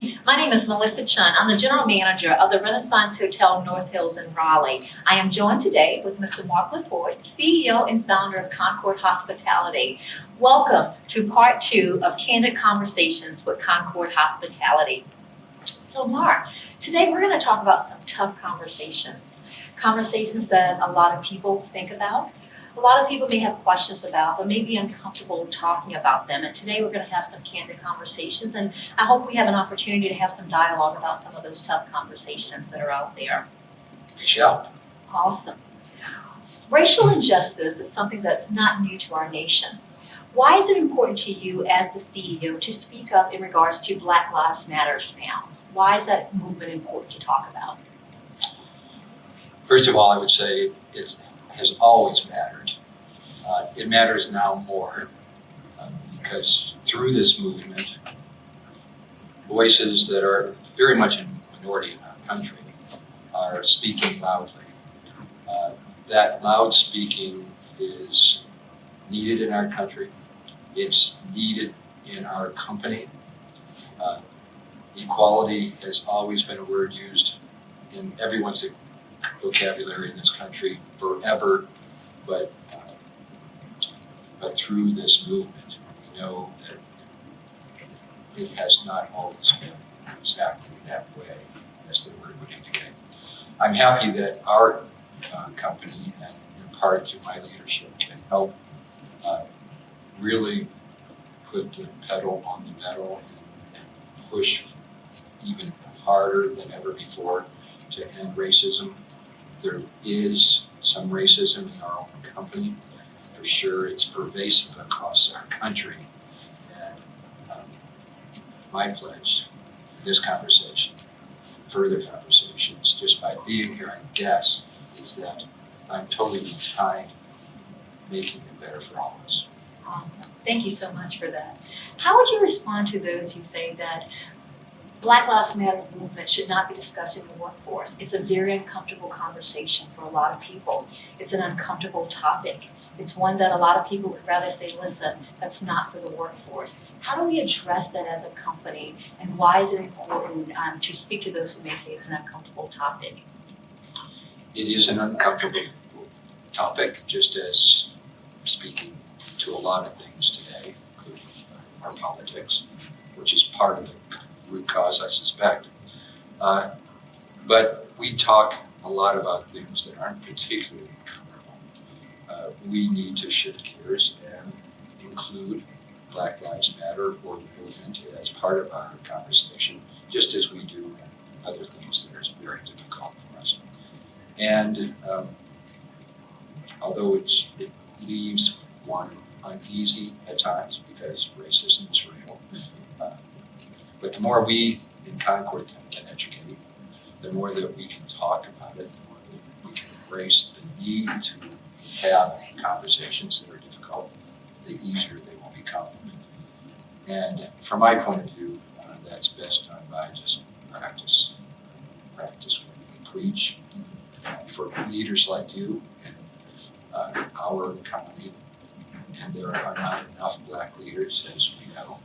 My name is Melissa Chunn. I'm the general manager of the Renaissance Hotel North Hills in Raleigh. I am joined today with Mr. Mark Laport, CEO and founder of Concord Hospitality. Welcome to part 2 of Candid Conversations with Concord Hospitality. So Mark, today we're going to talk about some tough conversations that a lot of people think about. A lot of people may have questions about, but may be uncomfortable talking about them. And today we're going to have some candid conversations, and I hope we have an opportunity to have some dialogue about some of those tough conversations that are out there. We shall. Awesome. Racial injustice is something that's not new to our nation. Why is it important to you as the CEO to speak up in regards to Black Lives Matter now? Why is that movement important to talk about? First of all, I would say it has always mattered. It matters now more because through this movement, voices that are very much in minority in our country are speaking loudly. That loud speaking is needed in our country. It's needed in our company. Equality has always been a word used in everyone's vocabulary in this country forever, but through this movement, we know that it has not always been exactly that way, as the word would indicate. I'm happy that our company, and in part through my leadership, can help really put the pedal on the metal and push even harder than ever before to end racism. There is some racism in our own company. For sure, it's pervasive across our country. And my pledge for this conversation, further conversations, just by being here and guess, is that I'm totally behind making it better for all of us. Awesome. Thank you so much for that. How would you respond to those who say that Black Lives Matter movement should not be discussed in the workforce? It's a very uncomfortable conversation for a lot of people. It's an uncomfortable topic. It's one that a lot of people would rather say, listen, that's not for the workforce. How do we address that as a company, and why is it important to speak to those who may say it's an uncomfortable topic? It is an uncomfortable topic, just as speaking to a lot of things today, including our politics, which is part of the root cause, I suspect. But we talk a lot about things that aren't particularly comfortable. We need to shift gears and include Black Lives Matter or the movement as part of our conversation, just as we do other things that are very difficult for us. And although it leaves one uneasy at times because racism is real, but the more we in Concord can educate, the more that we can talk about it, the more that we can embrace the need to have conversations that are difficult, the easier they will become. And from my point of view, that's best done by just practice what we preach. And for leaders like you and our company, and there are not enough Black leaders, as we know,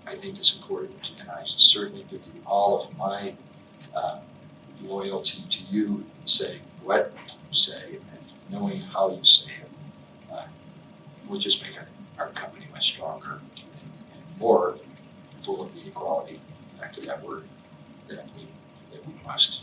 I think it's important, and I certainly give you all of my loyalty to you in saying what you say and knowing how you say it will just make our company much stronger and more full of the equality, back to that word, that we must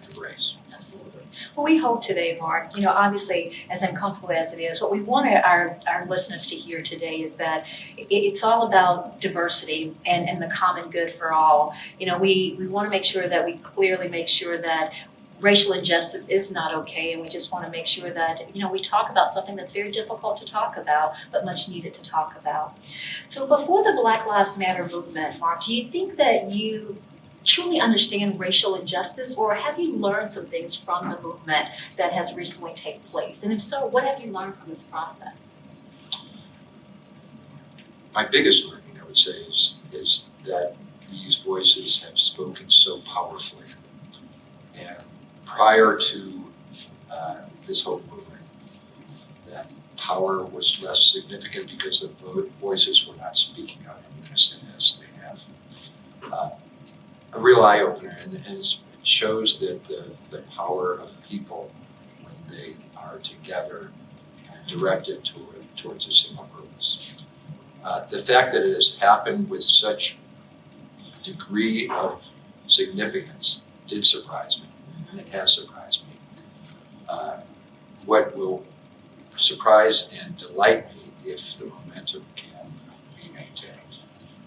embrace. Absolutely. Well, we hope today, Mark, obviously, as uncomfortable as it is, what we want our listeners to hear today is that it's all about diversity and the common good for all. We want to make sure that we clearly make sure that racial injustice is not okay, and we just want to make sure that, we talk about something that's very difficult to talk about, but much needed to talk about. So before the Black Lives Matter movement, Mark, do you think that you truly understand racial injustice, or have you learned some things from the movement that has recently taken place? And if so, what have you learned from this process? My biggest learning, I would say, is that these voices have spoken so powerfully. And prior to this whole movement, that power was less significant because the voices were not speaking out in unison as a real eye opener, and it shows that the power of people when they are together and directed towards a single purpose. The fact that it has happened with such a degree of significance did surprise me, and it has surprised me. What will surprise and delight me if the momentum can be maintained,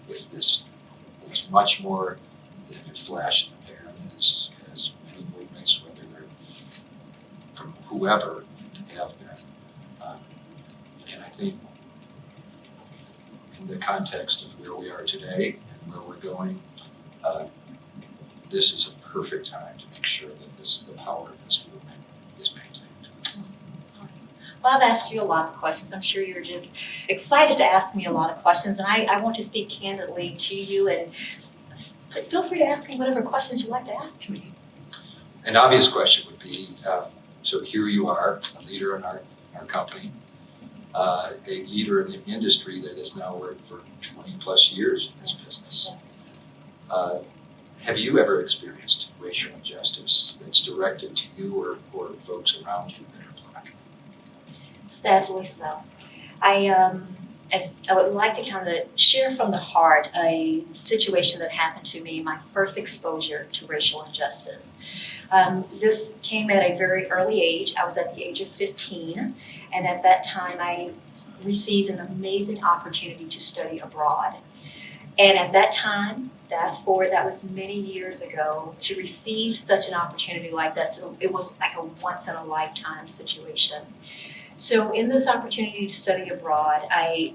if this is much more than a flash in the pan, as many movements, whether they're from whoever, have been. And I think in the context of where we are today and where we're going, this is a perfect time to make sure that the power of this movement is maintained. Awesome. Well, I've asked you a lot of questions. I'm sure you're just excited to ask me a lot of questions, and I want to speak candidly to you, and feel free to ask me whatever questions you'd like to ask me. An obvious question would be, so here you are, a leader in our company, a leader in the industry that has now worked for 20 plus years in this business. Yes. Have you ever experienced racial injustice that's directed to you or folks around you that are Black? Sadly so. I would like to kind of share from the heart a situation that happened to me, my first exposure to racial injustice. This came at a very early age. I was at the age of 15, and at that time I received an amazing opportunity to study abroad. And at that time, fast forward, that was many years ago, to receive such an opportunity like that, so it was like a once in a lifetime situation. So in this opportunity to study abroad, I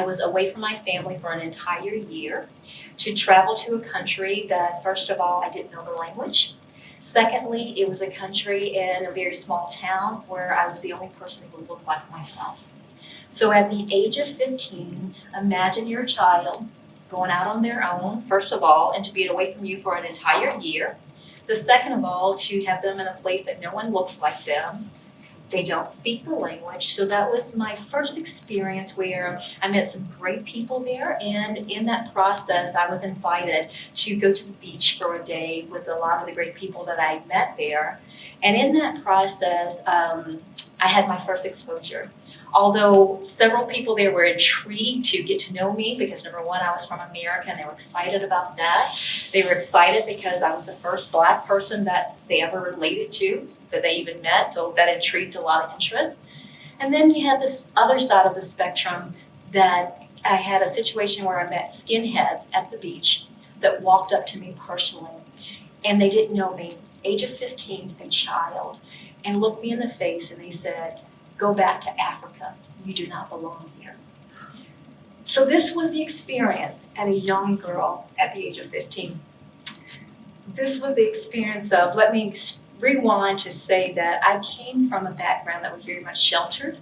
was away from my family for an entire year to travel to a country that, first of all, I didn't know the language. Secondly, it was a country in a very small town where I was the only person who looked like myself. So at the age of 15, imagine your child going out on their own, first of all, and to be away from you for an entire year. The second of all, to have them in a place that no one looks like them. They don't speak the language. So that was my first experience where I met some great people there. And in that process, I was invited to go to the beach for a day with a lot of the great people that I met there. And in that process, I had my first exposure. Although several people there were intrigued to get to know me because, number one, I was from America and they were excited about that. They were excited because I was the first Black person that they ever related to, that they even met, so that intrigued a lot of interest. And then you had this other side of the spectrum that I had a situation where I met skinheads at the beach that walked up to me personally, and they didn't know me, age of 15, a child, and looked me in the face and they said, "Go back to Africa. You do not belong here." So this was the experience at a young girl at the age of 15. This was the experience of, let me rewind to say that I came from a background that was very much sheltered,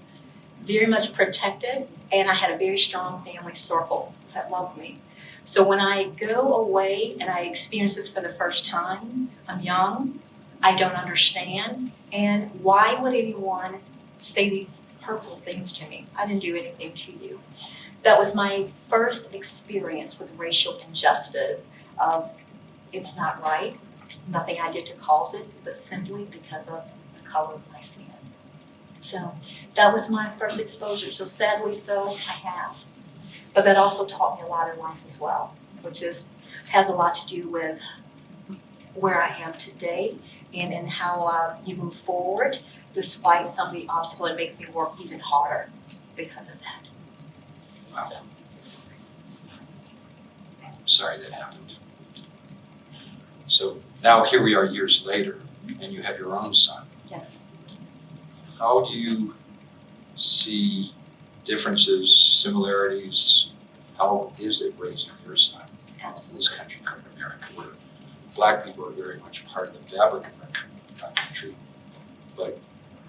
very much protected, and I had a very strong family circle that loved me. So when I go away and I experience this for the first time, I'm young, I don't understand, and why would anyone say these hurtful things to me? I didn't do anything to you. That was my first experience with racial injustice of it's not right, nothing I did to cause it, but simply because of the color of my skin. So that was my first exposure. So sadly so, I have. But that also taught me a lot in life as well, which has a lot to do with where I am today and how you move forward. Despite some of the obstacles, it makes me work even harder because of that. Wow. Sorry that happened. So now here we are years later, and you have your own son. Yes. How do you see differences, similarities? How is it raising your son in Absolutely. this country called America, where Black people are very much part of the fabric of our country, but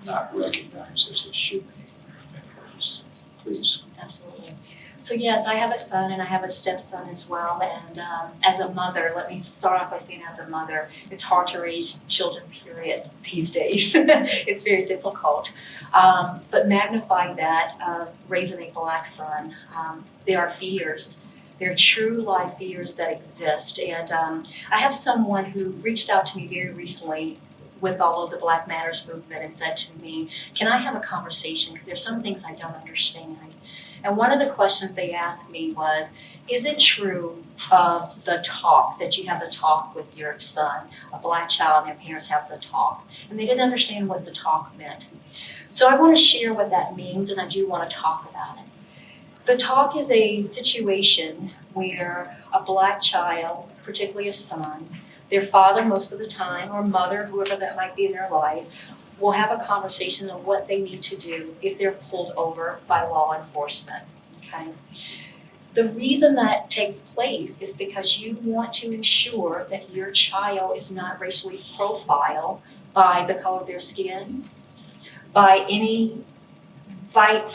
not recognized as they should be in many ways? Please. Absolutely. So yes, I have a son and I have a stepson as well. And as a mother, let me start off by saying as a mother, it's hard to raise children, period, these days. It's very difficult. But magnifying that, raising a Black son, there are fears They're true life fears that exist. And I have someone who reached out to me very recently with all of the Black Matters movement and said to me, can I have a conversation? Because there's some things I don't understand. And one of the questions they asked me was, is it true of the talk, that you have the talk with your son, a Black child, and their parents have the talk? And they didn't understand what the talk meant. So I want to share what that means, and I do want to talk about it. The talk is a situation where a Black child, particularly a son, their father most of the time, or mother, whoever that might be in their life, will have a conversation on what they need to do if they're pulled over by law enforcement, okay? The reason that takes place is because you want to ensure that your child is not racially profiled by the color of their skin,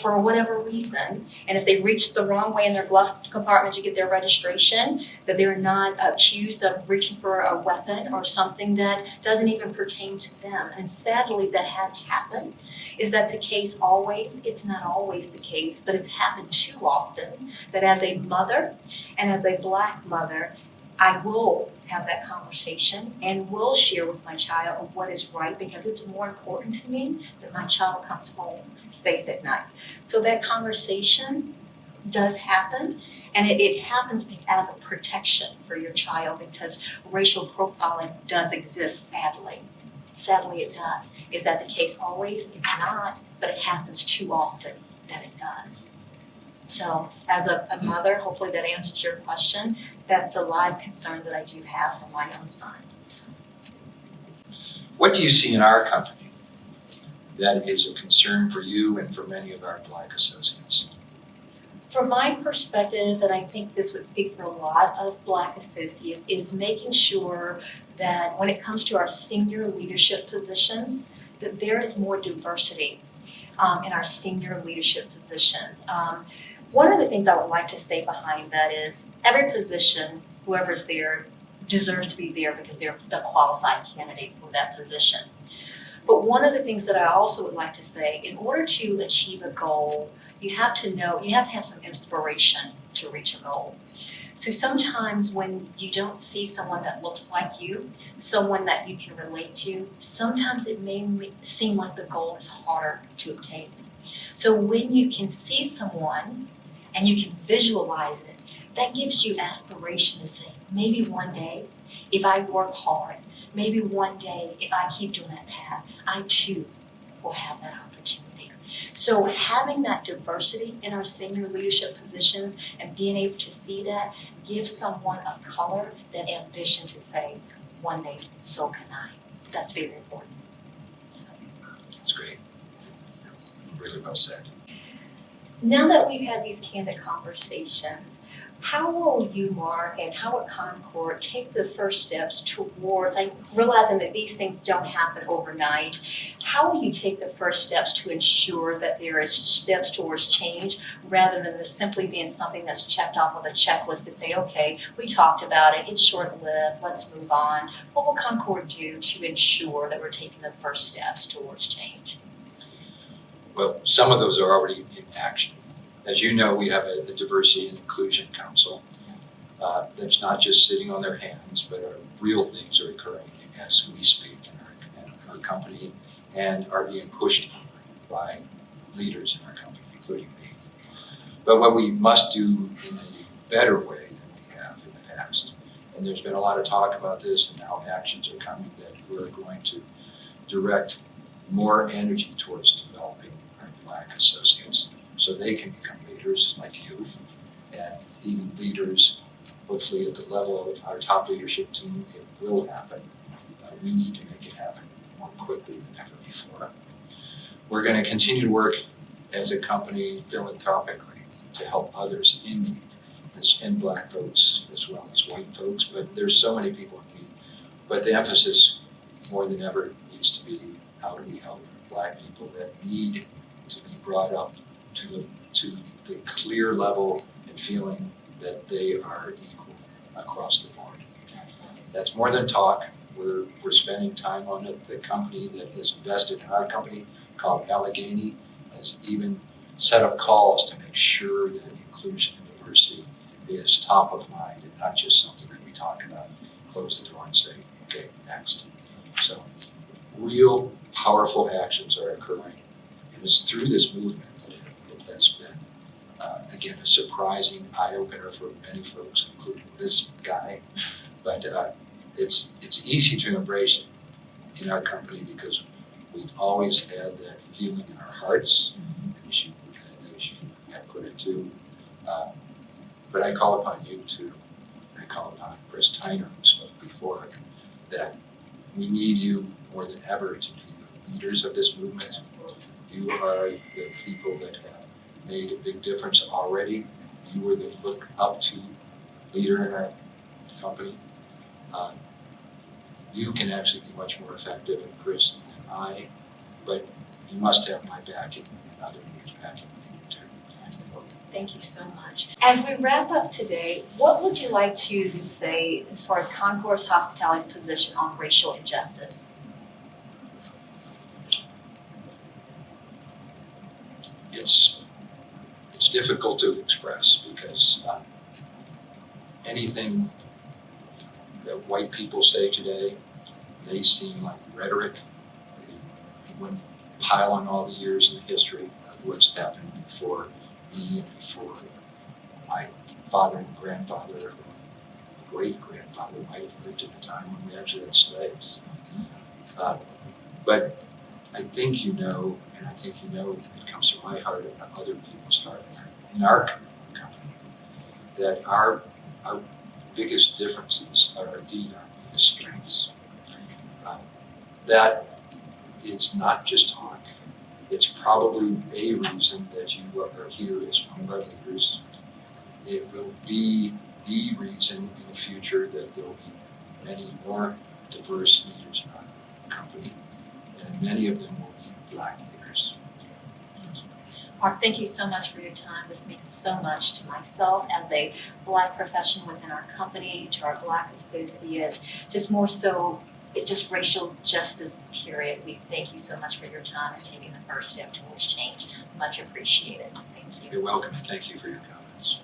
for whatever reason, and if they reach the wrong way in their glove compartment to get their registration, that they're not accused of reaching for a weapon or something that doesn't even pertain to them. And sadly, that has happened. Is that the case always? It's not always the case, but it's happened too often that as a mother and as a Black mother, I will have that conversation and will share with my child what is right, because it's more important to me that my child comes home safe at night. So that conversation does happen, and it happens as a protection for your child, because racial profiling does exist, sadly. Sadly, it does. Is that the case always? It's not, but it happens too often that it does. So as a mother, hopefully that answers your question. That's a live concern that I do have for my own son. What do you see in our company that is a concern for you and for many of our Black associates? From my perspective, and I think this would speak for a lot of Black associates, is making sure that when it comes to our senior leadership positions, that there is more diversity in our senior leadership positions. One of the things I would like to say behind that is every position, whoever's there, deserves to be there because they're the qualified candidate for that position. But one of the things that I also would like to say, in order to achieve a goal, you have to have some inspiration to reach a goal. So sometimes when you don't see someone that looks like you, someone that you can relate to, sometimes it may seem like the goal is harder to obtain. So when you can see someone and you can visualize it, that gives you aspiration to say, maybe one day, if I work hard, maybe one day, if I keep doing that path, I too will have that opportunity. So having that diversity in our senior leadership positions and being able to see that gives someone of color that ambition to say, one day, so can I. That's very important. That's great. Really well said. Now that we've had these candid conversations, how will you, Mark, and how will Concord take the first steps towards, realizing that these things don't happen overnight, how will you take the first steps to ensure that there is steps towards change rather than this simply being something that's checked off of a checklist to say, okay, we talked about it, it's short-lived, let's move on. What will Concord do to ensure that we're taking the first steps towards change? Well, some of those are already in action. As you know, we have a Diversity and Inclusion Council that's not just sitting on their hands, but real things are occurring as we speak in our company and are being pushed forward by leaders in our company, including me. But what we must do in a better way than we have in the past, and there's been a lot of talk about this, and now actions are coming that we're going to direct more energy towards developing our Black associates so they can become leaders like you, and even leaders hopefully at the level of our top leadership team. It will happen. We need to make it happen more quickly than ever before. We're going to continue to work as a company philanthropically to help others in need, and Black folks as well as white folks, but there's so many people in need. But the emphasis more than ever needs to be, how do we help Black people that need to be brought up to the clear level and feeling that they are equal across the board. That's more than talk. We're spending time on it. The company that is invested in our company, called Allegheny, has even set up calls to make sure that inclusion and diversity is top of mind and not just something that we talk about, close the door and say, okay, next. So real powerful actions are occurring. And it's through this movement that it has been, again, a surprising eye-opener for many folks, including this guy. But it's easy to embrace in our company because we've always had that feeling in our hearts, as you have put it too. But I call upon you too. I call upon Chris Tyner, who spoke before, that we need you more than ever to be the leaders of this movement. You are the people that have made a big difference already. You are the look up to leader in our company. You can actually be much more effective than Chris than I, but you must have my backing and other leaders' backing too. Absolutely. Thank you so much. As we wrap up today, what would you like to say as far as Concord's hospitality position on racial injustice? It's difficult to express because anything that white people say today may seem like rhetoric when pile on all the years in history of what's happened before me and before my father and grandfather or great-grandfather might have lived at the time when we actually had slaves. But I think you know, and I think you know it comes from my heart and other people's heart in our company, that our biggest differences are indeed our biggest strengths. That is not just talk. It's probably a reason that you are here as one of our leaders. It will be the reason in the future that there will be many more diverse leaders in our company, and many of them will be Black leaders. Mark, thank you so much for your time. This means so much to myself as a Black professional within our company, to our Black associates, just more so, just racial justice, period. We thank you so much for your time and taking the first step towards change. Much appreciated. Thank you. You're welcome, and thank you for your comments.